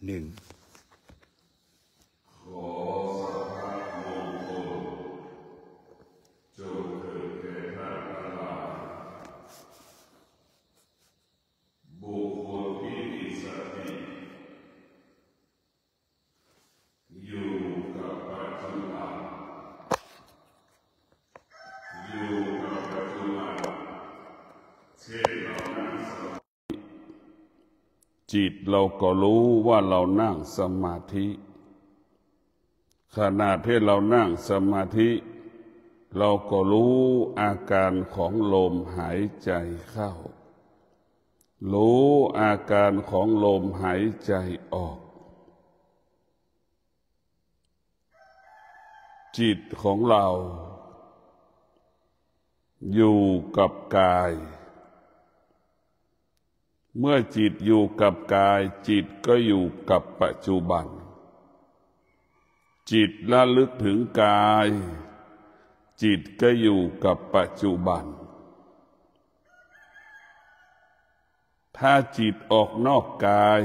หนึ่งขอสัพพะมงคลจงเกิดแก่ท่านทั้งหลายบุคคลที่มีสติอยู่กับปัจจุบันอยู่กับปัจจุบันเช่นเรานั่งสมาธิจิตเราก็รู้ว่าเรานั่งสมาธิขณะที่เรานั่งสมาธิเราก็รู้อาการของลมหายใจเข้ารู้อาการของลมหายใจออกจิตของเราอยู่กับกายเมื่อจิตอยู่กับกายจิตก็อยู่กับปัจจุบันจิตระลึกถึงกายจิตก็อยู่กับปัจจุบันถ้าจิตออกนอกกาย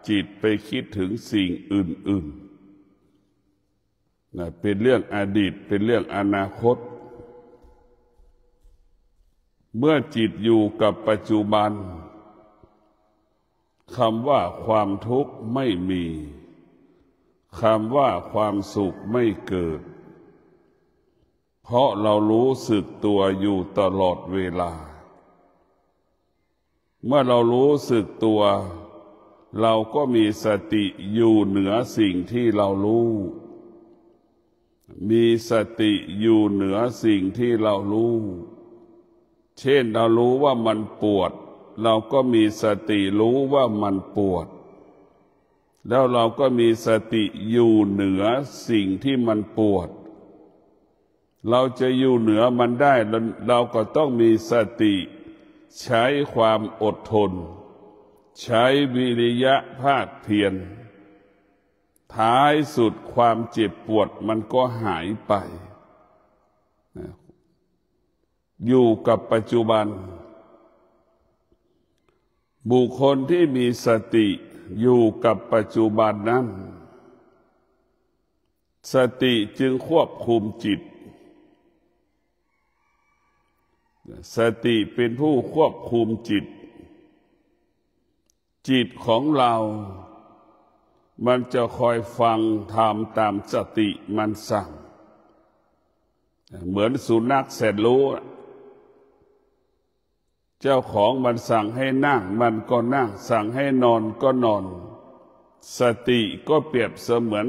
จิตไปคิดถึงสิ่งอื่นๆเป็นเรื่องอดีตเป็นเรื่องอนาคตเมื่อจิตอยู่กับปัจจุบันคำว่าความทุกข์ไม่มีคำว่าความสุขไม่เกิดเพราะเรารู้สึกตัวอยู่ตลอดเวลาเมื่อเรารู้สึกตัวเราก็มีสติอยู่เหนือสิ่งที่เรารู้มีสติอยู่เหนือสิ่งที่เรารู้เช่นเรารู้ว่ามันปวดเราก็มีสติรู้ว่ามันปวดแล้วเราก็มีสติอยู่เหนือสิ่งที่มันปวดเราจะอยู่เหนือมันได้เราก็ต้องมีสติใช้ความอดทนใช้วิริยะภาคเพียรท้ายสุดความเจ็บปวดมันก็หายไปอยู่กับปัจจุบันบุคคลที่มีสติอยู่กับปัจจุบันนั้นสติจึงควบคุมจิตสติเป็นผู้ควบคุมจิตจิตของเรามันจะคอยฟังทำตามสติมันสั่งเหมือนสุนัขแสนรู้เจ้าของมันสั่งให้นั่งมันก็นั่งสั่งให้นอนก็นอนสติก็เปรียบเสมือน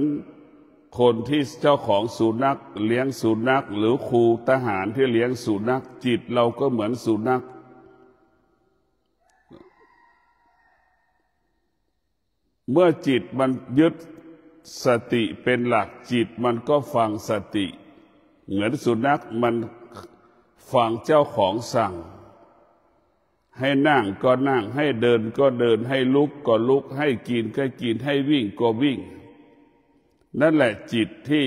คนที่เจ้าของสุนัขเลี้ยงสุนัขหรือครูทหารที่เลี้ยงสุนัขจิตเราก็เหมือนสุนัขเมื่อจิตมันยึดสติเป็นหลักจิตมันก็ฟังสติเหมือนสุนัขมันฟังเจ้าของสั่งให้นั่งก็นั่งให้เดินก็เดินให้ลุกก็ลุกให้กินก็กินให้วิ่งก็วิ่งนั่นแหละจิตที่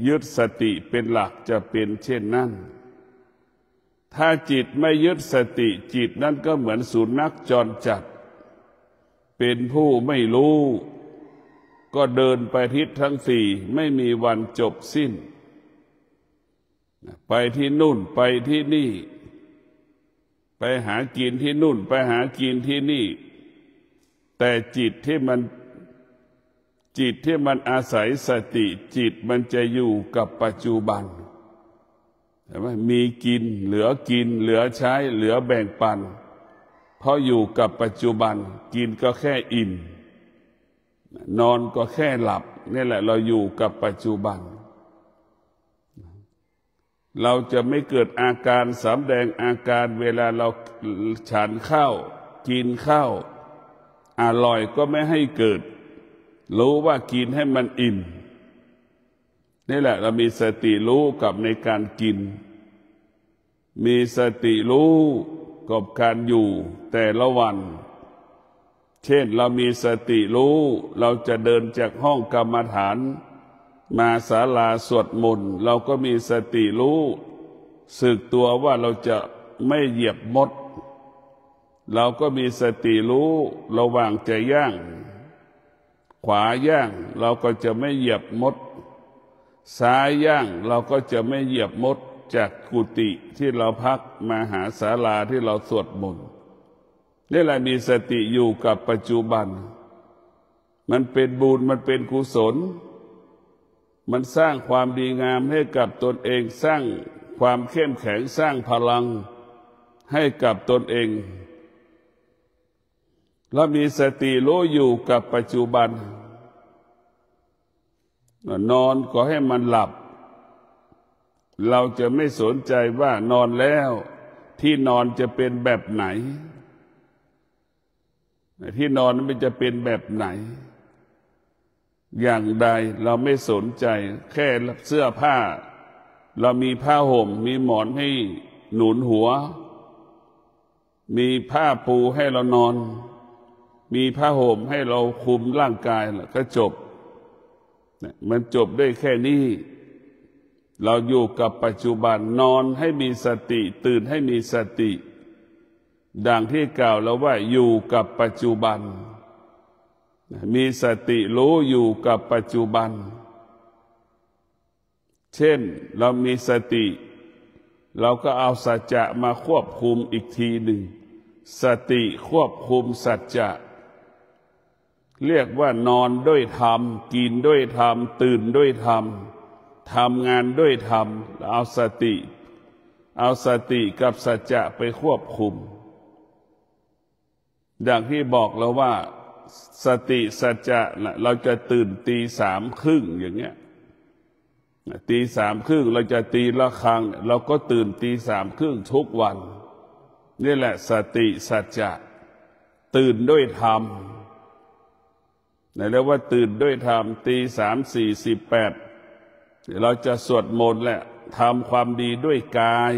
ยึดสติเป็นหลักจะเป็นเช่นนั้นถ้าจิตไม่ยึดสติจิตนั่นก็เหมือนสุนัขจรจัดเป็นผู้ไม่รู้ก็เดินไปทิศทั้งสี่ไม่มีวันจบสิ้นไปที่นู่นไปที่นี่ไปหากินที่นู่นไปหากินที่นี่แต่จิตที่มันอาศัยสติจิตมันจะอยู่กับปัจจุบันเห็นไหมมีกินเหลือกินเหลือใช้เหลือแบ่งปันเพราะอยู่กับปัจจุบันกินก็แค่อิ่มนอนก็แค่หลับนี่แหละเราอยู่กับปัจจุบันเราจะไม่เกิดอาการสำแดงอาการเวลาเราฉันข้าวกินข้าวอร่อยก็ไม่ให้เกิดรู้ว่ากินให้มันอิ่มนี่แหละเรามีสติรู้กับในการกินมีสติรู้กับการอยู่แต่ละวันเช่นเรามีสติรู้เราจะเดินจากห้องกรรมฐานมาศาลาสวดมนต์เราก็มีสติรู้สึกตัวว่าเราจะไม่เหยียบมดเราก็มีสติรู้ระหว่างจะย่าง ขวาย่างเราก็จะไม่เหยียบมดซ้ายย่างเราก็จะไม่เหยียบมดจากกุฏิที่เราพักมาหาศาลาที่เราสวดมนต์นี่แหละมีสติอยู่กับปัจจุบันมันเป็นบุญมันเป็นกุศลมันสร้างความดีงามให้กับตนเองสร้างความเข้มแข็งสร้างพลังให้กับตนเองแล้วมีสติรู้อยู่กับปัจจุบันนอนก็ให้มันหลับเราจะไม่สนใจว่านอนแล้วที่นอนจะเป็นแบบไหนที่นอนมันจะเป็นแบบไหนอย่างใดเราไม่สนใจแค่เสื้อผ้าเรามีผ้าห่มมีหมอนให้หนุนหัวมีผ้าปูให้เรานอนมีผ้าห่มให้เราคลุมร่างกายแล้วก็จบมันจบได้แค่นี้เราอยู่กับปัจจุบันนอนให้มีสติตื่นให้มีสติดังที่กล่าวแล้วว่าอยู่กับปัจจุบันมีสติรู้อยู่กับปัจจุบันเช่นเรามีสติเราก็เอาสัจจะมาควบคุมอีกทีหนึ่งสติควบคุมสัจจะเรียกว่านอนด้วยธรรมกินด้วยธรรมตื่นด้วยธรรมทำงานด้วยธรรมเอาสติกับสัจจะไปควบคุมดังที่บอกเราว่าสติสัจจะเราจะตื่นตี 3:30อย่างเงี้ยตี 3:30เราจะตีละฆังเราก็ตื่นตี 3:30ทุกวันนี่แหละสติสัจจะตื่นด้วยธรรมเรียกว่าตื่นด้วยธรรมตี 3:48เราจะสวดมนต์แหละทำความดีด้วยกาย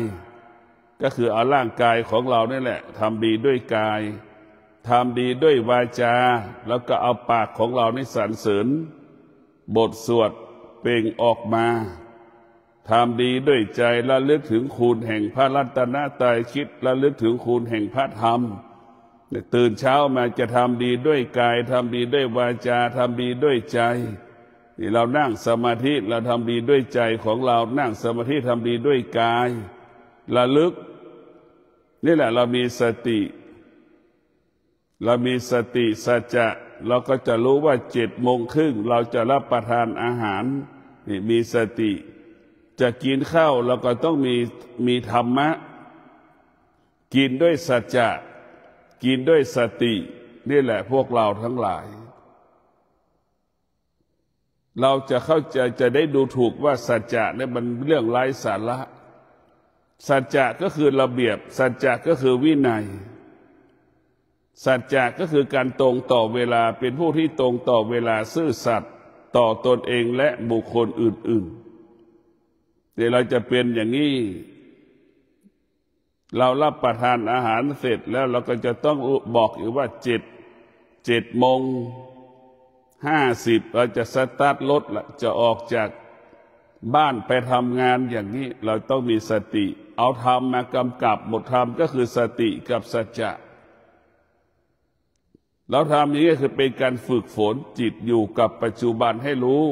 ก็คือเอาร่างกายของเรานี่แหละทำดีด้วยกายทำดีด้วยวาจาแล้วก็เอาปากของเรานี่สรรเสริญบทสวดเปล่งออกมาทำดีด้วยใจระลึกถึงคุณแห่งพระรัตนตรัยคิดระลึกถึงคุณแห่งพระธรรมตื่นเช้ามาจะทำดีด้วยกายทำดีด้วยวาจาทำดีด้วยใจนี่เรานั่งสมาธิเราทำดีด้วยใจของเรานั่งสมาธิทำดีด้วยกายระลึกนี่แหละเรามีสติสัจจะเราก็จะรู้ว่า7:30เราจะรับประทานอาหารนี่มีสติจะกินข้าวเราก็ต้องมีธรรมะกินด้วยสัจจะกินด้วยสตินี่แหละพวกเราทั้งหลายเราจะเข้าใจจะได้ดูถูกว่าสัจจะเนี่ยมันเรื่องไร้สาระสัจจะก็คือระเบียบสัจจะก็คือวินัยสัจจะก็คือการตรงต่อเวลาเป็นผู้ที่ตรงต่อเวลาซื่อสัตย์ต่อตนเองและบุคคลอื่นๆเดี๋ยวเราจะเป็นอย่างนี้เรารับประทานอาหารเสร็จแล้วเราก็จะต้องบอกอยู่ว่า7:50เราจะสตาร์ทรถจะออกจากบ้านไปทำงานอย่างนี้เราต้องมีสติเอาธรรมมากำกับหมดธรรมก็คือสติกับสัจจะเราทำอย่างนี้คือเป็นการฝึกฝนจิตอยู่กับปัจจุบันให้รู้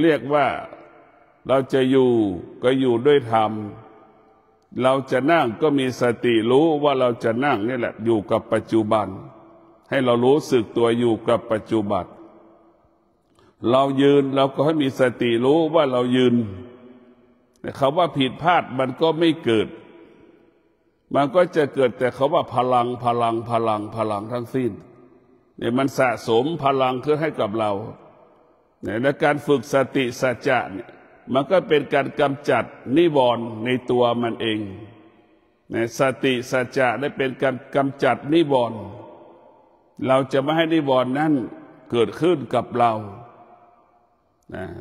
เรียกว่าเราจะอยู่ก็อยู่ด้วยธรรมเราจะนั่งก็มีสติรู้ว่าเราจะนั่งนี่แหละอยู่กับปัจจุบันให้เรารู้สึกตัวอยู่กับปัจจุบันเรายืนเราก็ให้มีสติรู้ว่าเรายืนคำว่าผิดพลาดมันก็ไม่เกิดมันก็จะเกิดแต่คำว่าพลังทั้งสิ้นเนี่ยมันสะสมพลังขึ้นให้กับเราในการฝึกสติสัจจะเนี่ยมันก็เป็นการกำจัดนิวรณ์ในตัวมันเองในสติสัจจะได้เป็นการกำจัดนิวรณ์เราจะไม่ให้นิวรณ์นั้นเกิดขึ้นกับเรา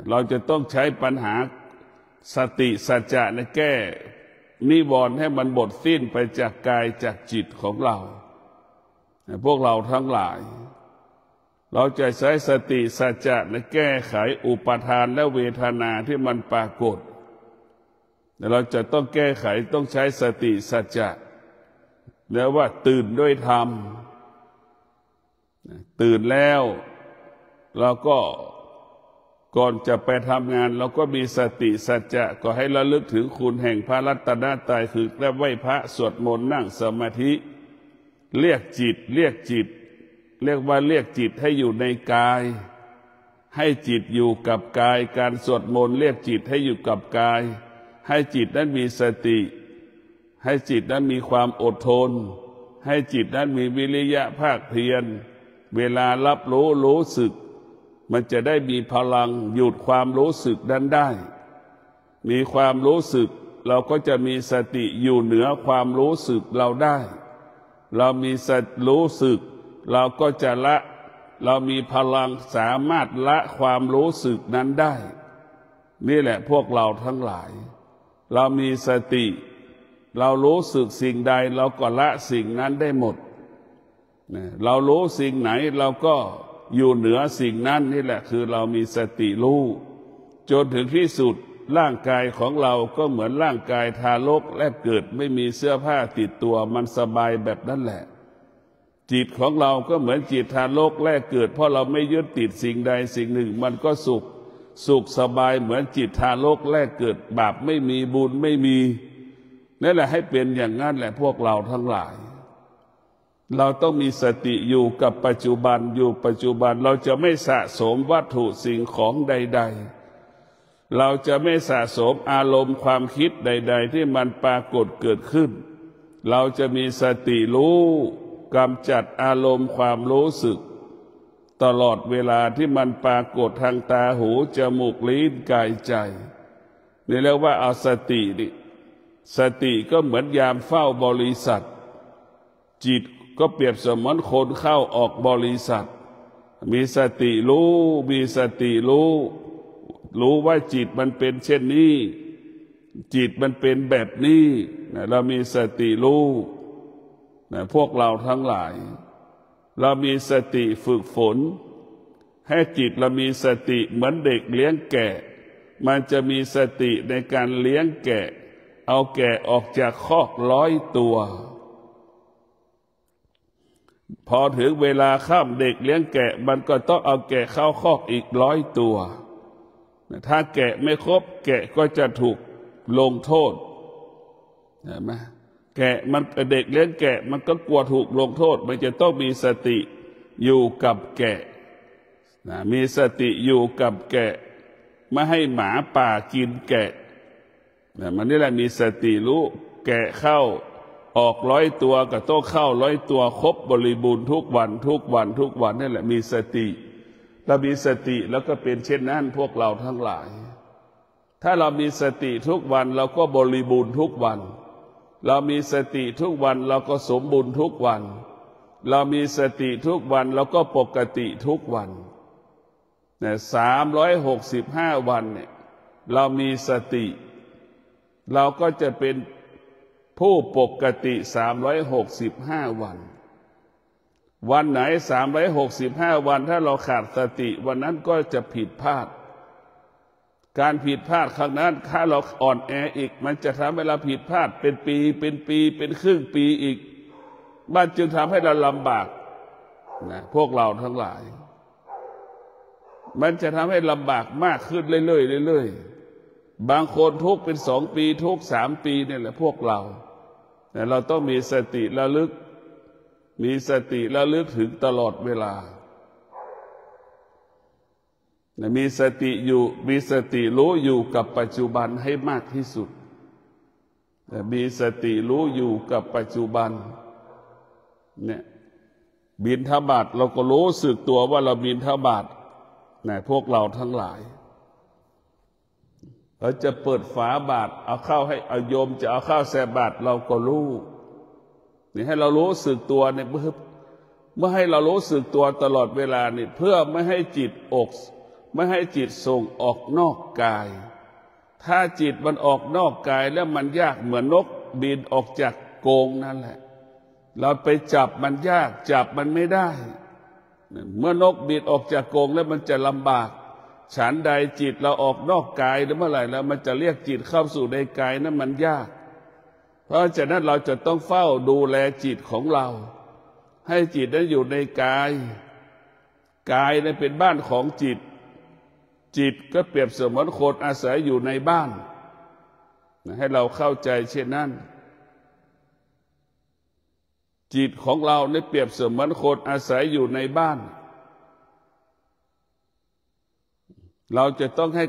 เราจะต้องใช้ปัญหาสติสัจจะในแก้นิวรณ์ให้มันหมดสิ้นไปจากกายจากจิตของเราพวกเราทั้งหลายเราจะใช้สติสัจจะในแก้ไขอุปทานและเวทนาที่มันปรากฏแต่เราจะต้องแก้ไขต้องใช้สติสัจจะแล้วว่าตื่นด้วยธรรมตื่นแล้ว เราก็ก่อนจะไปทำงานเราก็มีสติสัจจะก็ให้ระลึกถึงคุณแห่งพระรัตนตรัยคือและไหว้พระสวดมนต์นั่งสมาธิเรียกจิตเรียกจิตเรียกว่าเรียกจิตให้อยู่ในกายให้จิตอยู่กับกายการสวดมนต์เรียกจิตให้อยู่กับกายให้จิตนั้นมีสติให้จิตนั้นมีความอดทนให้จิตนั้นมีวิริยะภาคเพียรเวลารับรู้สึกมันจะได้มีพลังหยุดความรู้สึกนั้นได้มีความรู้สึกเราก็จะมีสติอยู่เหนือความรู้สึกเราได้เรามีสติรู้สึกเราก็จะละเรามีพลังสามารถละความรู้สึกนั้นได้นี่แหละพวกเราทั้งหลายเรามีสติเรารู้สึกสิ่งใดเราก็ละสิ่งนั้นได้หมดเรารู้สิ่งไหนเราก็อยู่เหนือสิ่งนั้นนี่แหละคือเรามีสติรู้จนถึงที่สุดร่างกายของเราก็เหมือนร่างกายทารกแรกเกิดไม่มีเสื้อผ้าติดตัวมันสบายแบบนั้นแหละจิตของเราก็เหมือนจิตทารกแรกเกิดเพราะเราไม่ยึดติดสิ่งใดสิ่งหนึ่งมันก็สุขสบายเหมือนจิตทารกแรกเกิดบาปไม่มีบุญไม่มีนั่นแหละให้เป็นอย่างนั้นแหละพวกเราทั้งหลายเราต้องมีสติอยู่กับปัจจุบันอยู่ปัจจุบันเราจะไม่สะสมวัตถุสิ่งของใดๆเราจะไม่สะสมอารมณ์ความคิดใดๆที่มันปรากฏเกิดขึ้นเราจะมีสติรู้กำจัดอารมณ์ความรู้สึกตลอดเวลาที่มันปรากฏทางตาหูจมูกลิ้นกายใจนี่เรียกว่าเอาสตินี่สติก็เหมือนยามเฝ้าบริษัทจิตก็เปรียบเสมือนคนเข้าออกบริษัทมีสติรู้มีสติรู้ว่าจิตมันเป็นเช่นนี้จิตมันเป็นแบบนี้เรามีสติรู้พวกเราทั้งหลายเรามีสติฝึกฝนให้จิตเรามีสติเหมือนเด็กเลี้ยงแกะมันจะมีสติในการเลี้ยงแกะเอาแกะออกจากคอก100 ตัวพอถึงเวลาค่ำเด็กเลี้ยงแกะมันก็ต้องเอาแกะเข้าคอกอีก100 ตัวถ้าแกะไม่ครบแกะก็จะถูกลงโทษเห็นไหมแกะมันเด็กเลี้ยงแกะมันก็กลัวถูกลงโทษมันจะต้องมีสติอยู่กับแกะมีสติอยู่กับแกะไม่ให้หมาป่ากินแกะมันนี่แหละมีสติรู้แกะเข้าออก100 ตัวก็ต้องเข้า100 ตัวครบบริบูรณ์ทุกวันนี่แหละมีสติเรามีสติแล้วก็เป็นเช่นนั้นพวกเราทั้งหลายถ้าเรามีสติทุกวันเราก็บริบูรณ์ทุกวันเรามีสติทุกวันเราก็สมบูรณ์ทุกวันเรามีสติทุกวันเราก็ปกติทุกวัน365 วันเนี่ยเรามีสติเราก็จะเป็นผู้ปกติ365 วันวันไหน365 วันถ้าเราขาดสติวันนั้นก็จะผิดพลาดการผิดพลาดครั้งนั้นถ้าเราอ่อนแออีกมันจะทำให้เราผิดพลาดเป็นปีเป็นครึ่งปีอีกมันจึงทำให้เราลำบากพวกเราทั้งหลายมันจะทำให้ลำบากมากขึ้นเรื่อยบางคนทุกข์เป็น2 ปีทุกข์3 ปีนี่แหละพวกเราแต่เราต้องมีสติระลึกถึงตลอดเวลามีสติอยู่มีสติรู้อยู่กับปัจจุบันให้มากที่สุดมีสติรู้อยู่กับปัจจุบันเนี่ยบิณฑบาตเราก็รู้สึกตัวว่าเราบิณฑบาตพวกเราทั้งหลายเราจะเปิดฝาบาตรเอาข้าวให้เอาโยมจะเอาข้าวใส่บาตรเราก็รู้นี่ให้เรารู้สึกตัวเนี่ยเมื่อให้เรารู้สึกตัวตลอดเวลานี่เพื่อไม่ให้จิตไม่ให้จิตส่งออกนอกกายถ้าจิตมันออกนอกกายแล้วมันยากเหมือนนกบินออกจากกรงนั่นแหละเราไปจับมันยากจับมันไม่ได้เมื่อนกบินออกจากกรงแล้วมันจะลำบากฉันใดจิตเราออกนอกกายหรือเมื่อไหร่แล้วมันจะเรียกจิตเข้าสู่ในกายนั้นมันยากเพราะฉะนั้นเราจะต้องเฝ้าดูแลจิตของเราให้จิตนั้นอยู่ในกาย กายเนี่ยเป็นบ้านของจิตจิตก็เปรียบเสมือนคนอาศัยอยู่ในบ้านให้เราเข้าใจเช่นนั้นจิตของเราเนี่ยเปรียบเสมือนคนอาศัยอยู่ในบ้านเราจะต้องให้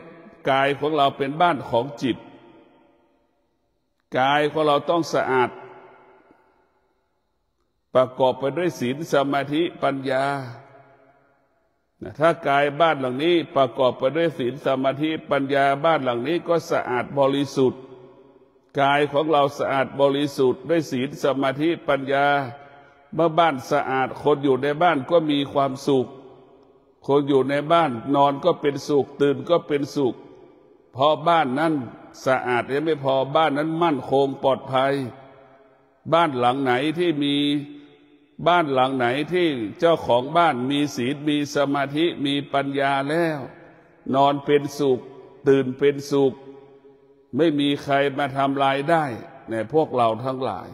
กายของเราเป็นบ้านของจิตกายของเราต้องสะอาดประกอบไปด้วยศีลสมาธิปัญญาถ้ากายบ้านหลังนี้ประกอบไปด้วยศีลสมาธิปัญญาบ้านหลังนี้ก็สะอาดบริสุทธิ์กายของเราสะอาดบริสุทธิ์ด้วยศีลสมาธิปัญญาเมื่อบ้านสะอาดคนอยู่ในบ้านก็มีความสุขคนอยู่ในบ้านนอนก็เป็นสุขตื่นก็เป็นสุขเพราะบ้านนั้นสะอาดยังไม่พอบ้านนั้นมั่นคงปลอดภัยบ้านหลังไหนที่มีบ้านหลังไหนที่เจ้าของบ้านมีศีลมีสมาธิมีปัญญาแล้วนอนเป็นสุขตื่นเป็นสุขไม่มีใครมาทำลายได้ในพวกเราทั้งหลาย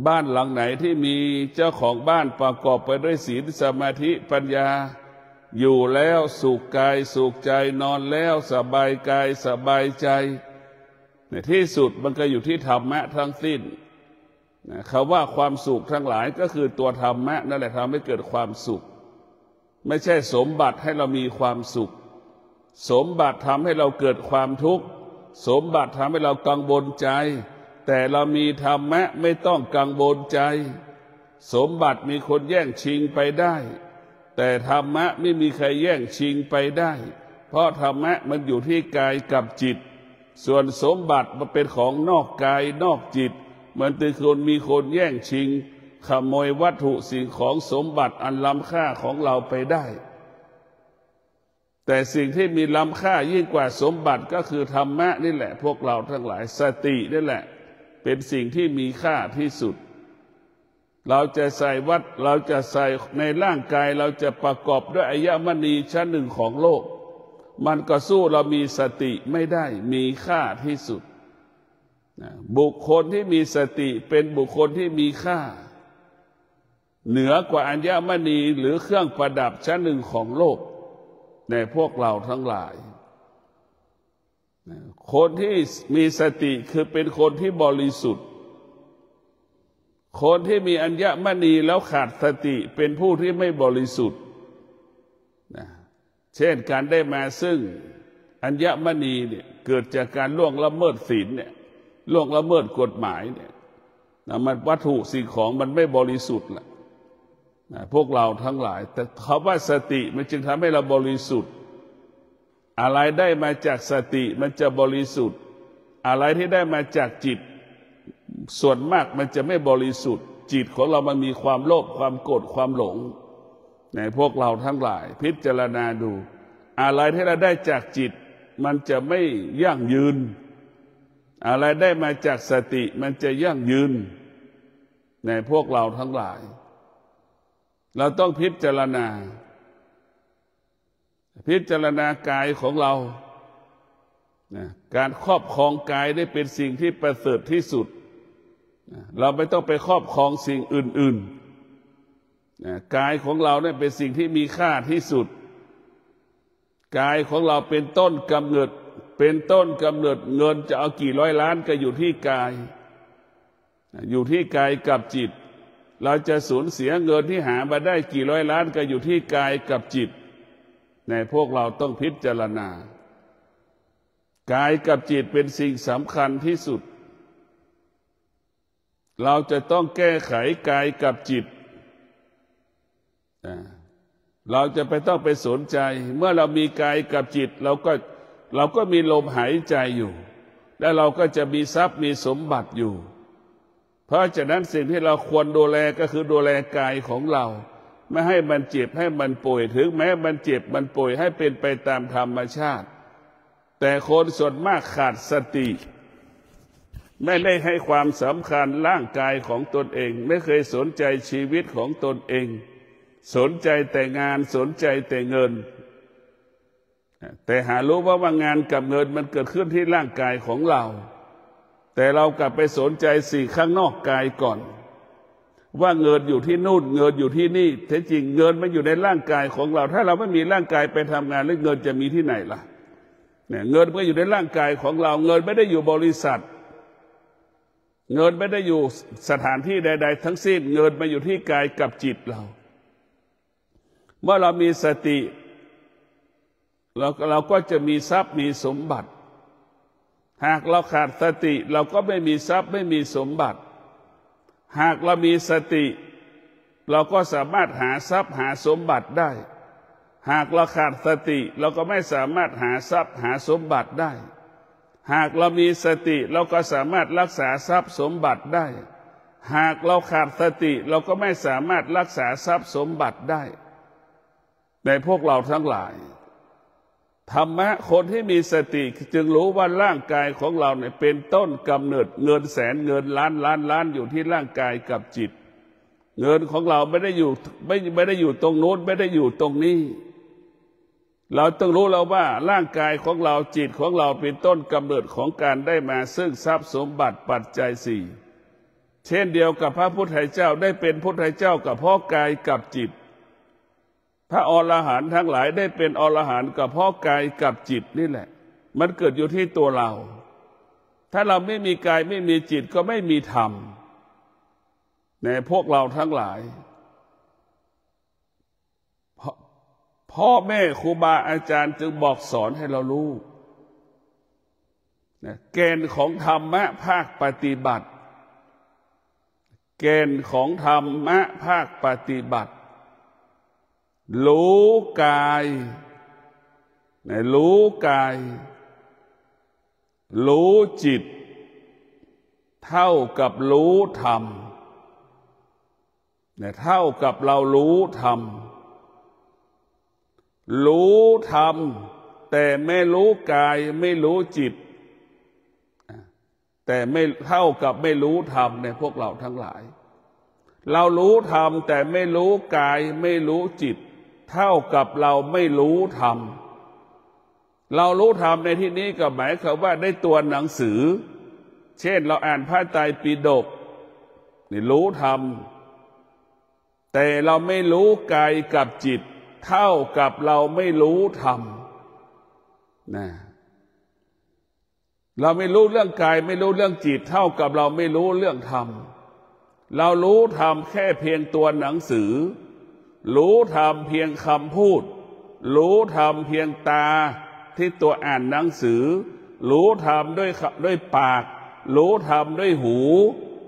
บ้านหลังไหนที่มีเจ้าของบ้านประกอบไปด้วยศีลสมาธิปัญญาอยู่แล้วสุขกายสุขใจนอนแล้วสบายกายสบายใจในที่สุดมันก็อยู่ที่ธรรมะทั้งสิ้นคำว่าความสุขทั้งหลายก็คือตัวธรรมะนั่นแหละทำให้เกิดความสุขไม่ใช่สมบัติให้เรามีความสุขสมบัติทำให้เราเกิดความทุกข์สมบัติทำให้เรากังวลใจแต่เรามีธรรมะไม่ต้องกังวลใจสมบัติมีคนแย่งชิงไปได้แต่ธรรมะไม่มีใครแย่งชิงไปได้เพราะธรรมะมันอยู่ที่กายกับจิตส่วนสมบัติมันเป็นของนอกกายนอกจิตมันเป็นคนมีคนแย่งชิงขโมยวัตถุสิ่งของสมบัติอันล้ำค่าของเราไปได้แต่สิ่งที่มีล้ำค่ายิ่งกว่าสมบัติก็คือธรรมะนี่แหละพวกเราทั้งหลายสตินี่แหละเป็นสิ่งที่มีค่าที่สุดเราจะใส่เราจะใส่ในร่างกายเราจะประกอบด้วยอัญมณีชั้นหนึ่งของโลกมันก็สู้เรามีสติไม่ได้มีค่าที่สุดบุคคลที่มีสติเป็นบุคคลที่มีค่าเหนือกว่าอัญมณีหรือเครื่องประดับชั้นหนึ่งของโลกในพวกเราทั้งหลายคนที่มีสติคือเป็นคนที่บริสุทธิ์คนที่มีอัญมณีแล้วขาดสติเป็นผู้ที่ไม่บริสุทธิ์เช่นการได้มาซึ่งอัญมณีเนี่ยเกิดจากการล่วงละเมิดศีลเนี่ยล่วงละเมิดกฎหมายเนี่ยมันวัตถุสิ่งของมันไม่บริสุทธิ์แหละพวกเราทั้งหลายแต่คำว่าสติมันจึงทำให้เราบริสุทธิ์อะไรได้มาจากสติมันจะบริสุทธิ์อะไรที่ได้มาจากจิตส่วนมากมันจะไม่บริสุทธิ์จิตของเรามันมีความโลภความโกรธความหลงในพวกเราทั้งหลายพิจารณาดูอะไรที่เราได้จากจิตมันจะไม่ยั่งยืนอะไรได้มาจากสติมันจะยั่งยืนในพวกเราทั้งหลายเราต้องพิจารณากายของเราการครอบครองกายได้เป็นสิ่งที่ประเสริฐที่สุดเราไม่ต้องไปครอบครองสิ่งอื่นๆกายของเราเนี่ยเป็นสิ่งที่มีค่าที่สุดกายของเราเป็นต้นกำเนิดเงินจะเอากี่ร้อยล้านก็อยู่ที่กายกับจิตเราจะสูญเสียเงินที่หามาได้กี่ร้อยล้านก็อยู่ที่กายกับจิตในพวกเราต้องพิจารณากายกับจิตเป็นสิ่งสำคัญที่สุดเราจะต้องแก้ไขกายกับจิตเราจะไปต้องไปสนใจเมื่อเรามีกายกับจิตเราก็มีลมหายใจอยู่และเราก็จะมีทรัพย์มีสมบัติอยู่เพราะฉะนั้นสิ่งที่เราควรดูแลก็คือดูแลกายของเราไม่ให้มันเจ็บให้มันป่วยถึงแม้มันเจ็บมันป่วยให้เป็นไปตามธรรมชาติแต่คนส่วนมากขาดสติไม่ได้ให้ความสำคัญร่างกายของตนเองไม่เคยสนใจชีวิตของตนเองสนใจแต่งานสนใจแต่เงินแต่หารู้ว่างานกับเงินมันเกิดขึ้นที่ร่างกายของเราแต่เรากลับไปสนใจสิ่งข้างนอกกายก่อน ว่าเงินอยู่ที่นู่นเงินอยู่ที่นี่แท้จริงเงินมันอยู่ในร่างกายของเราถ้าเราไม่มีร่างกายไปทำงานแล้วเงินจะมีที่ไหนล่ะเนี่ยเงินก็อยู่ในร่างกายของเราเงินไม่ได้อยู่บริษัทเงินไม่ได้อยู่สถานที่ใดๆทั้งสิ้นเงินมาอยู่ที่กายกับจิตเราเมื่อเรามีสติเราก็จะมีทรัพย์มีสมบัติหากเราขาดสติเราก็ไม่มีทรัพย์ไม่มีสมบัติหากเรามีสติเราก็สามารถหาทรัพย์หาสมบัติได้หากเราขาดสติเราก็ไม่สามารถหาทรัพย์หาสมบัติได้หากเรามีสติเราก็สามารถรักษาทรัพย์สมบัติได้หากเราขาดสติเราก็ไม่สามารถรักษาทรัพย์สมบัติได้ในพวกเราทั้งหลายธรรมะคนที่มีสติจึงรู้ว่าร่างกายของเราเนี่ยเป็นต้นกำเนิดเงินแสนเงินล้านล้านอยู่ที่ร่างกายกับจิตเงินของเราไม่ได้อยู่ตรงโน้นไม่ได้อยู่ตรงนี้เราต้องรู้แล้วว่าร่างกายของเราจิตของเราเป็นต้นกำเนิดของการได้มาซึ่งทรัพย์สมบัติปัจจัยสี่เช่นเดียวกับพระพุทธเจ้าได้เป็นพุทธเจ้ากับเพราะกายกับจิตพระอรหันต์ทั้งหลายได้เป็นอรหันต์กับเพราะกายกับจิตนี่แหละมันเกิดอยู่ที่ตัวเราถ้าเราไม่มีกายไม่มีจิตก็ไม่มีธรรมในพวกเราทั้งหลายพ่อแม่ครูบาอาจารย์จึงบอกสอนให้เรารู้เกณฑ์ของธรรมะภาคปฏิบัติเกณฑ์ของธรรมะภาคปฏิบัติรู้กายรู้กายรู้จิตเท่ากับรู้ธรรมเท่ากับเรารู้ธรรมรู้ธรรมแต่ไม่รู้กายไม่รู้จิตแต่ไม่เท่ากับไม่รู้ธรรมในพวกเราทั้งหลายเรารู้ธรรมแต่ไม่รู้กายไม่รู้จิตเท่ากับเราไม่รู้ธรรมเรารู้ธรรมในที่นี้ก็หมายความว่าได้ตัวหนังสือเช่นเราอ่านพระไตรปิฎกนี่รู้ธรรมแต่เราไม่รู้กายกับจิตเท่ากับเราไม่รู้ธรรมนะเราไม่รู้เรื่องกายไม่รู้เรื่องจิตเท่ากับเราไม่รู้เรื่องธรรมเรารู้ธรรมแค่เพียงตัวหนังสือรู้ธรรมเพียงคำพูดรู้ธรรมเพียงตาที่ตัวอ่านหนังสือรู้ธรรมด้วยปากรู้ธรรมด้วยหู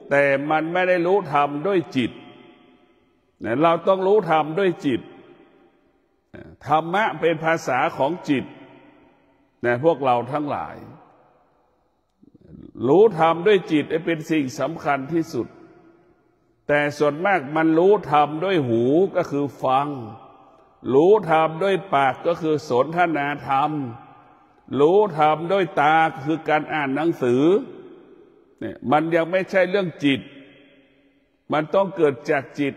แต่มันไม่ได้รู้ธรรมด้วยจิตเราต้องรู้ธรรมด้วยจิตธรรมะเป็นภาษาของจิตพวกเราทั้งหลายรู้ธรรมด้วยจิตเป็นสิ่งสำคัญที่สุดแต่ส่วนมากมันรู้ธรรมด้วยหูก็คือฟังรู้ธรรมด้วยปากก็คือสนทนาธรรมรู้ธรรมด้วยตาคือการอ่านหนังสือเนี่ยมันยังไม่ใช่เรื่องจิตมันต้องเกิดจากจิต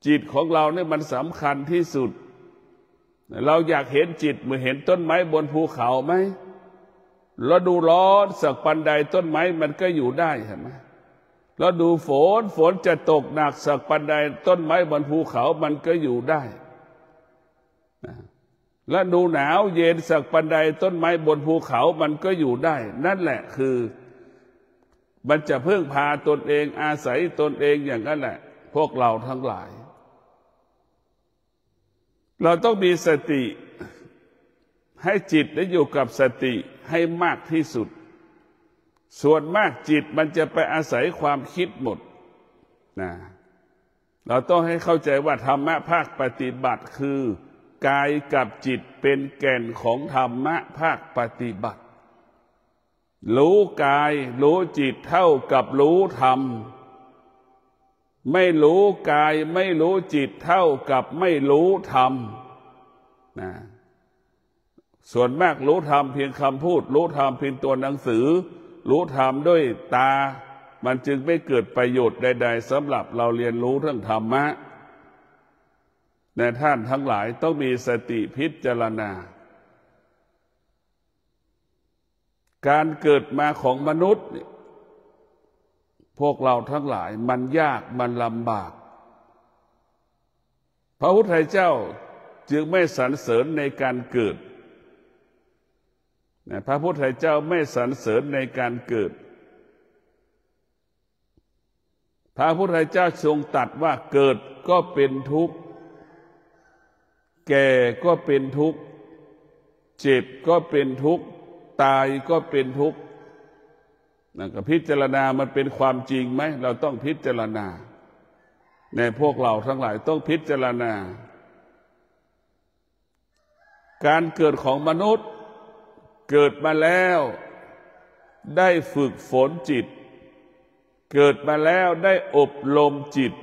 จิตของเราเนี่ยมันสำคัญที่สุดเราอยากเห็นจิตเหมือนเห็นต้นไม้บนภูเขาไหมเราดูร้อนสักปันใดต้นไม้มันก็อยู่ได้เห็นไหมเราดูฝนจะตกหนักสักปันใดต้นไม้บนภูเขามันก็อยู่ได้และดูหนาวเย็นสักปันใดต้นไม้บนภูเขามันก็อยู่ได้นั่นแหละคือมันจะพึ่งพาตนเองอาศัยตนเองอย่างนั้นแหละพวกเราทั้งหลายเราต้องมีสติให้จิตได้อยู่กับสติให้มากที่สุดส่วนมากจิตมันจะไปอาศัยความคิดหมดนะเราต้องให้เข้าใจว่าธรรมะภาคปฏิบัติคือกายกับจิตเป็นแก่นของธรรมะภาคปฏิบัติรู้กายรู้จิตเท่ากับรู้ธรรมไม่รู้กายไม่รู้จิตเท่ากับไม่รู้ธรรมนะส่วนมากรู้ธรรมเพียงคำพูดรู้ธรรมเพียงตัวหนังสือรู้ธรรมด้วยตามันจึงไม่เกิดประโยชน์ใดๆสำหรับเราเรียนรู้เรื่องธรรมะแต่ท่านทั้งหลายต้องมีสติพิจารณาการเกิดมาของมนุษย์พ พวกเราทั้งหลายมันยากมันลำบากพระพุทธเจ้าจึงไม่สรรเสริญในการเกิดพระพุทธเจ้าไม่สรรเสริญในการเกิดพระพุทธเจ้าทรงตรัสว่าเกิดก็เป็นทุกข์แก่ก็เป็นทุกข์เจ็บก็เป็นทุกข์ตายก็เป็นทุกข์นั่นก็พิจารณามันเป็นความจริงไหมเราต้องพิจารณาในพวกเราทั้งหลายต้องพิจารณาการเกิดของมนุษย์เกิดมาแล้วได้ฝึกฝนจิตเกิดมาแล้วได้อบรมจิต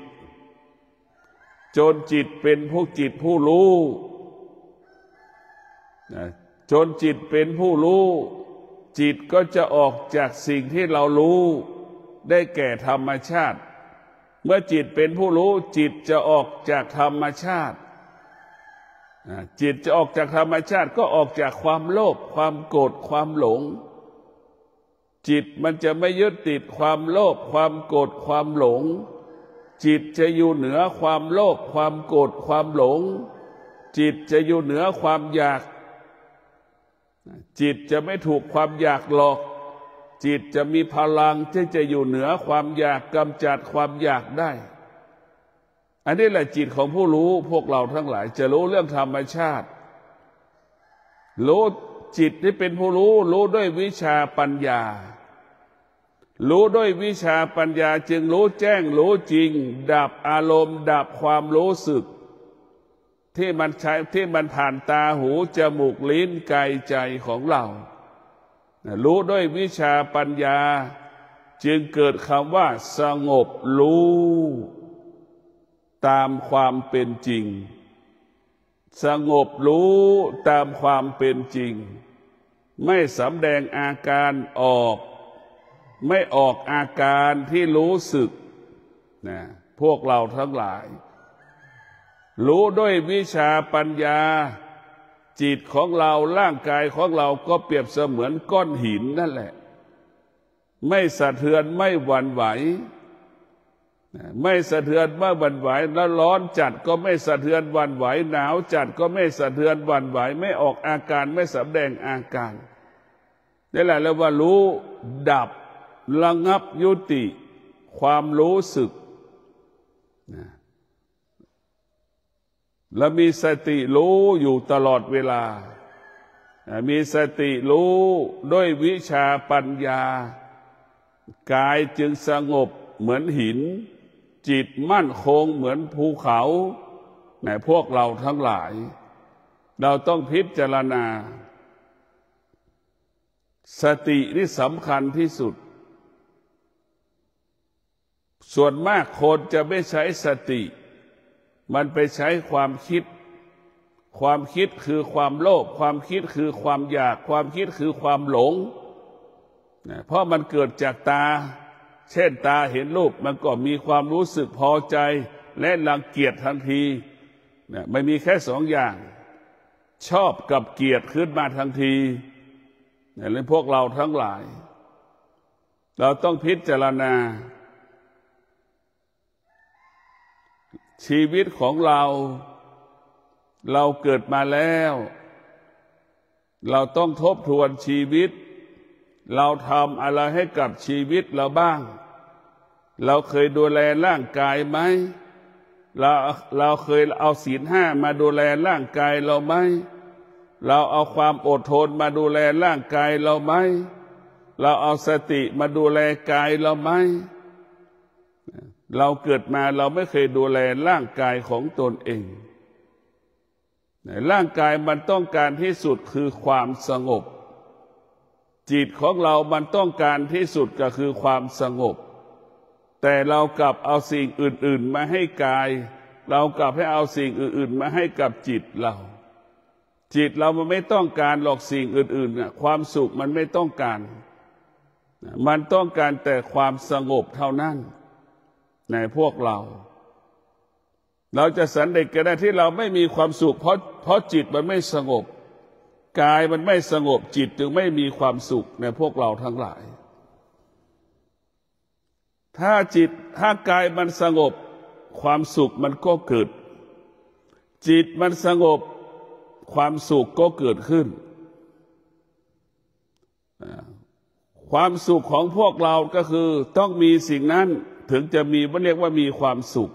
จนจิตเป็นผู้จิตผู้รู้จนจิตเป็นผู้รู้จิตก็จะออกจากสิ่งที่เรารู้ได้แก่ธรรมชาติเมื่อจิตเป็นผู้รู้จิตจะออกจากธรรมชาติจิตจะออกจากธรรมชาติก็ออกจากความโลภความโกรธความหลงจิตมันจะไม่ยึดติดความโลภความโกรธความหลงจิตจะอยู่เหนือความโลภความโกรธความหลงจิตจะอยู่เหนือความอยากจิตจะไม่ถูกความอยากหลอกจิตจะมีพลังที่จะอยู่เหนือความอยากกำจัดความอยากได้อันนี้แหละจิตของผู้รู้พวกเราทั้งหลายจะรู้เรื่องธรรมชาติรู้จิตที่เป็นผู้รู้รู้ด้วยวิชาปัญญารู้ด้วยวิชาปัญญาจึงรู้แจ้งรู้จริงดับอารมณ์ดับความรู้สึกที่มันผ่านตาหูจมูกลิ้นกายใจของเรารู้ด้วยวิชาปัญญาจึงเกิดคำว่าสงบรู้ตามความเป็นจริงสงบรู้ตามความเป็นจริงไม่สำแดงอาการออกไม่ออกอาการที่รู้สึกนะพวกเราทั้งหลายรู้ด้วยวิชาปัญญาจิตของเราร่างกายของเราก็เปรียบเสมือนก้อนหินนั่นแหละไม่สะเทือนไม่หวั่นไหวไม่สะเทือนไม่หวั่นไหวแล้วร้อนจัดก็ไม่สะเทือนหวั่นไหวหนาวจัดก็ไม่สะเทือนหวั่นไหวไม่ออกอาการไม่แสดงอาการนี่แหละเรียกว่ารู้ดับระงับยุติความรู้สึกและมีสติรู้อยู่ตลอดเวลามีสติรู้ด้วยวิชาปัญญากายจึงสงบเหมือนหินจิตมั่นคงเหมือนภูเขาในพวกเราทั้งหลายเราต้องพิจารณาสตินี่สำคัญที่สุดส่วนมากคนจะไม่ใช้สติมันไปใช้ความคิดความคิดคือความโลภความคิดคือความอยากความคิดคือความหลงเพราะมันเกิดจากตาเช่นตาเห็นรูปมันก็มีความรู้สึกพอใจและรังเกียจทันทีไม่มีแค่สองอย่างชอบกับเกลียดขึ้นมาทันทีในพวกเราทั้งหลายเราต้องพิจารณาชีวิตของเราเกิดมาแล้วเราต้องทบทวนชีวิตเราทำอะไรให้กับชีวิตเราบ้างเราเคยดูแลร่างกายไหมเราเคยเอาศีลห้ามาดูแลร่างกายเราไหมเราเอาความอดทนมาดูแลร่างกายเราไหมเราเอาสติมาดูแลกายเราไหมเราเกิดมาเราไม่เคยดูแลร่างกายของตนเองร่างกายมันต้องการที่สุดคือความสงบจิตของเรามันต้องการที่สุดก็คือความสงบแต่เรากลับเอาสิ่งอื่นๆมาให้กายเรากลับให้เอาสิ่งอื่นๆมาให้กับจิตเรามันไม่ต้องการหรอกสิ่งอื่นๆความสุขมันไม่ต้องการมันต้องการแต่ความสงบเท่านั้นในพวกเราจะสันนิษฐานได้ที่เราไม่มีความสุขเพราะจิตมันไม่สงบกายมันไม่สงบจิตจึงไม่มีความสุขในพวกเราทั้งหลาย ถ้ากายมันสงบความสุขมันก็เกิดจิตมันสงบความสุขก็เกิดขึ้นความสุขของพวกเราก็คือต้องมีสิ่งนั้นถึงจะมีเรียกว่ามีความสุข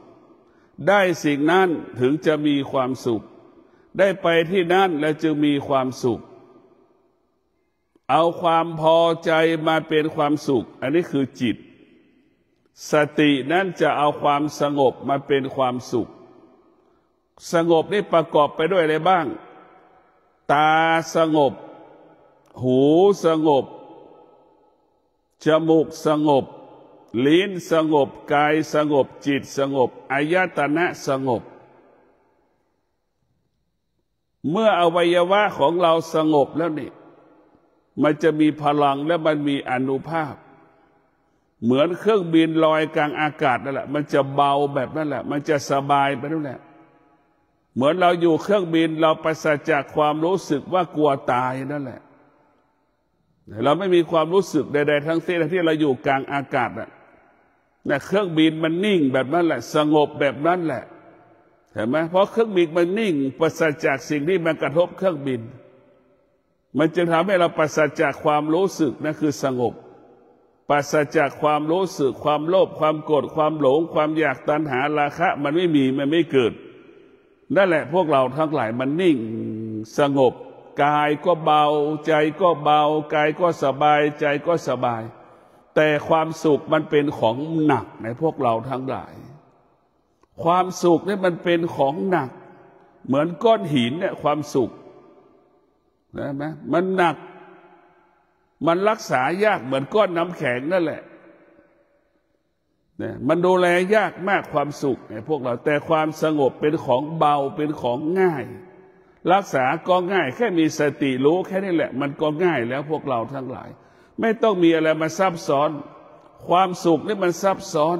ได้สิ่งนั้นถึงจะมีความสุขได้ไปที่นั่นแล้วจึงมีความสุขเอาความพอใจมาเป็นความสุขอันนี้คือจิตสตินั้นจะเอาความสงบมาเป็นความสุขสงบนี่ประกอบไปด้วยอะไรบ้างตาสงบหูสงบจมูกสงบลิ้นสงบกายสงบจิตสงบอายตนะสงบเมื่ออวัยวะของเราสงบแล้วนี่มันจะมีพลังและมันมีอานุภาพเหมือนเครื่องบินลอยกลางอากาศนั่นแหละมันจะเบาแบบนั้นแหละมันจะสบายไปนั่นแหละเหมือนเราอยู่เครื่องบินเราปราศจากความรู้สึกว่ากลัวตายนั่นแหละเราไม่มีความรู้สึกใดๆทั้งสิ้นที่เราอยู่กลางอากาศน่ะเครื่องบินมันนิ่งแบบนั้นแหละสงบแบบนั้นแหละเห็นไหมเพราะเครื่องบินมันนิ่งปราศจากสิ่งที่มันกระทบเครื่องบินมันจึงทำให้เราปราศจากความรู้สึกนั่นคือสงบปราศจากความรู้สึกความโลภความโกรธความหลงความอยากตัณหาราคะมันไม่มีมันไม่เกิดนั่นแหละพวกเราทั้งหลายมันนิ่งสงบกายก็เบาใจก็เบากายก็สบายใจก็สบายแต่ความสุขมันเป็นของหนักในพวกเราทั้งหลายความสุขนี่มันเป็นของหนักเหมือนก้อนหินเนี่ยความสุขนะไหมมันหนักมันรักษายากเหมือนก้อนน้ำแข็งนั่นแหละเนี่ยมันดูแลยากมากความสุขในพวกเราแต่ความสงบเป็นของเบาเป็นของง่ายรักษาก็ง่ายแค่มีสติรู้แค่นี้แหละมันก็ง่ายแล้วพวกเราทั้งหลายไม่ต้องมีอะไรมาซับซ้อนความสุขนี่มันซับซ้อน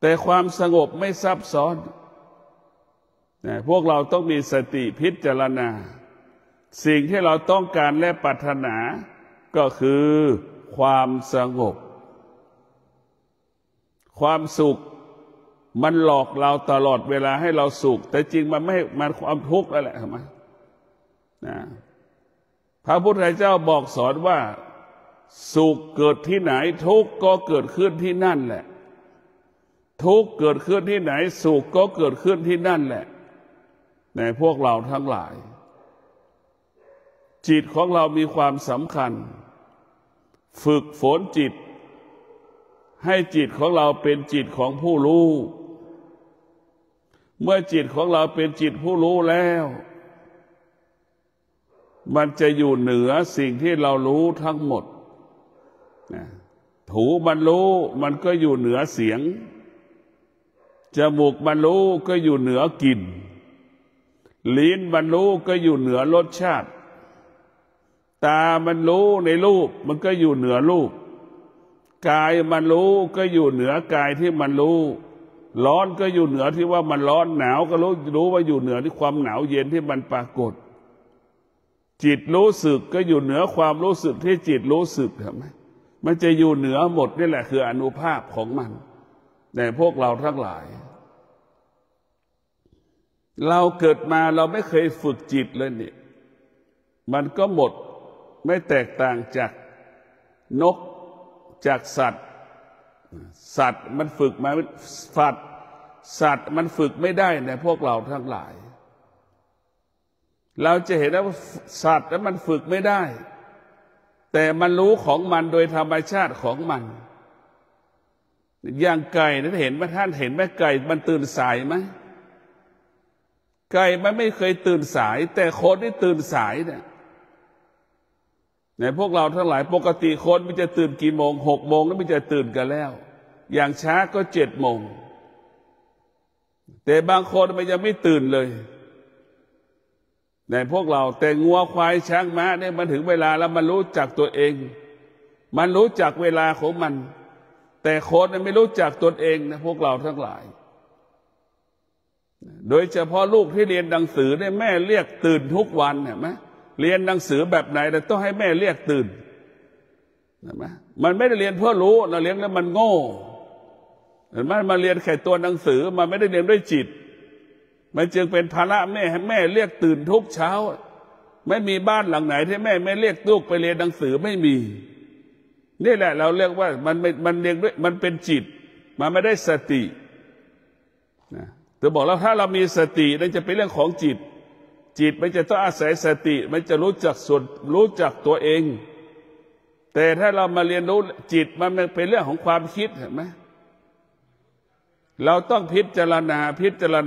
แต่ความสงบไม่ซับซ้อนนะพวกเราต้องมีสติพิจารณาสิ่งที่เราต้องการและปรารถนาก็คือความสงบความสุขมันหลอกเราตลอดเวลาให้เราสุขแต่จริงมันไม่มันความทุกข์นั่นแหละครับนะพระพุทธเจ้าบอกสอนว่าสุขเกิดที่ไหนทุกข์ก็เกิดขึ้นที่นั่นแหละทุกข์เกิดขึ้นที่ไหนสุขก็เกิดขึ้นที่นั่นแหละในพวกเราทั้งหลายจิตของเรามีความสำคัญฝึกฝนจิตให้จิตของเราเป็นจิตของผู้รู้เมื่อจิตของเราเป็นจิตผู้รู้แล้วมันจะอยู่เหนือสิ่งที่เรารู้ทั้งหมดหูมันรู้มันก็อยู่เหนือเสียงจมูกมันรู้ก็อยู่เหนือกลิ่นลิ้นมันรู้ก็อยู่เหนือรสชาติตามันรู้ในรูปมันก็อยู่เหนือรูปกายมันรู้ก็อยู่เหนือกายที่มันรู้ร้อนก็อยู่เหนือที่ว่ามันร้อนหนาวก็รู้ว่าอยู่เหนือที่ความหนาวเย็นที่มันปรากฏจิตรู้สึกก็อยู่เหนือความรู้สึกที่จิตรู้สึกใช่ไหมมันจะอยู่เหนือหมดนี่แหละคืออานุภาพของมันแต่พวกเราทั้งหลายเราเกิดมาเราไม่เคยฝึกจิตเลยเนี่ยมันก็หมดไม่แตกต่างจากนกจากสัตว์มันฝึกมาสัตว์มันฝึกไม่ได้ในพวกเราทั้งหลายเราจะเห็นว่าสัตว์นั้นมันฝึกไม่ได้แต่มันรู้ของมันโดยธรรมชาติของมันอย่างไก่นั้นเห็นไหมท่านเห็นไหมไก่มันตื่นสายไหมไก่มันไม่เคยตื่นสายแต่คนที่ตื่นสายเนี่ยในพวกเราทั้งหลายปกติคนมันจะตื่นกี่โมง6 โมงแล้วมันจะตื่นกันแล้วอย่างช้าก็7 โมงแต่บางคนมันยังไม่ตื่นเลยในพวกเราแต่งัวควายช้างม้าเนี่ยมันถึงเวลาแล้วมันรู้จักตัวเองมันรู้จักเวลาของมันแต่คนไม่รู้จักตนเองนะพวกเราทั้งหลายโดยเฉพาะลูกที่เรียนหนังสือเนี่ยแม่เรียกตื่นทุกวันเห็นไหมเรียนหนังสือแบบไหนแต่ต้องให้แม่เรียกตื่น เห็นไหมมันไม่ได้เรียนเพื่อรู้เราเรียนแล้วมันโง่เห็นไหมมาเรียนแค่ตัวหนังสือมันไม่ได้เรียนด้วยจิตมันจึงเป็นภาระแม่เรียกตื่นทุกเช้าไม่มีบ้านหลังไหนที่แม่ไม่เรียกลูกไปเรียนหนังสือไม่มีนี่แหละเราเรียกว่ามันเรียนด้วยมันเป็นจิตมันไม่ได้สตินะแต่บอกแล้วถ้าเรามีสตินั่นจะเป็นเรื่องของจิตจิตมันจะต้องอาศัยสติมันจะรู้จักส่วนรู้จักตัวเองแต่ถ้าเรามาเรียนรู้จิตมันเป็นเรื่องของความคิดเห็นไหมเราต้องพิจารณ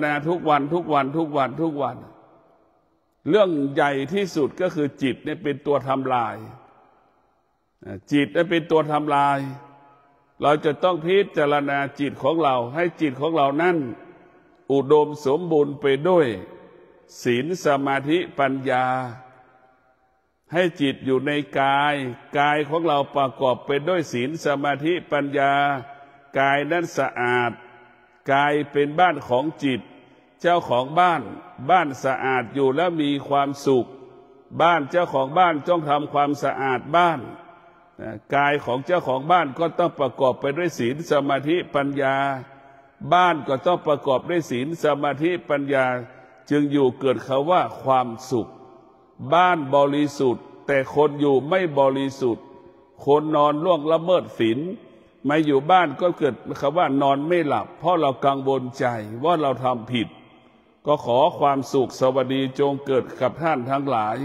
าทุกวันเรื่องใหญ่ที่สุดก็คือจิตเนี่ยเป็นตัวทำลายจิตเนี่ยเป็นตัวทำลายเราจะต้องพิจารณาจิตของเราให้จิตของเรานั้นอุดมสมบูรณ์ไปด้วยศีลสมาธิปัญญาให้จิตอยู่ในกายของเราประกอบไปด้วยศีลสมาธิปัญญากายนั้นสะอาดกายเป็นบ้านของจิตเจ้าของบ้านสะอาดอยู่แล้วมีความสุขบ้านเจ้าของบ้านต้องทำความสะอาดบ้านกายของเจ้าของบ้านก็ต้องประกอบไปด้วยศีลสมาธิปัญญาบ้านก็ต้องประกอบด้วยศีลสมาธิปัญญาจึงอยู่เกิดคำว่าความสุขบ้านบริสุทธิ์แต่คนอยู่ไม่บริสุทธิ์คนนอนล่วงละเมิดศีลมาอยู่บ้านก็เกิดคำว่านอนไม่หลับเพราะเรากังวลใจว่าเราทำผิดก็ขอความสุขสวัสดีจงเกิดกับท่านทั้งหลาย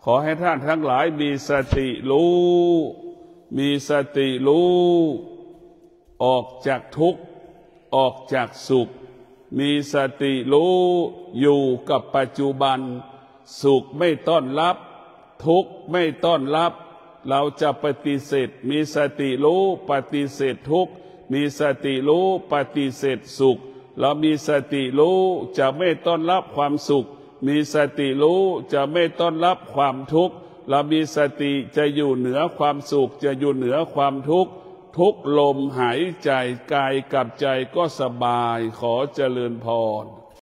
ขอให้ท่านทั้งหลายมีสติรู้ออกจากทุกข์ออกจากสุขมีสติรู้อยู่กับปัจจุบันสุขไม่ต้อนรับทุกข์ไม่ต้อนรับเราจะปฏิเสธมีสติรู้ปฏิเสธทุกข์มีสติรู้ปฏิเสธสุขเรามีสติรู้จะไม่ต้อนรับความสุขมีสติรู้จะไม่ต้อนรับความทุกข์เรามีสติจะอยู่เหนือความสุขจะอยู่เหนือความทุกข์ทุกลมหายใจกายกับใจก็สบายขอเจริญพร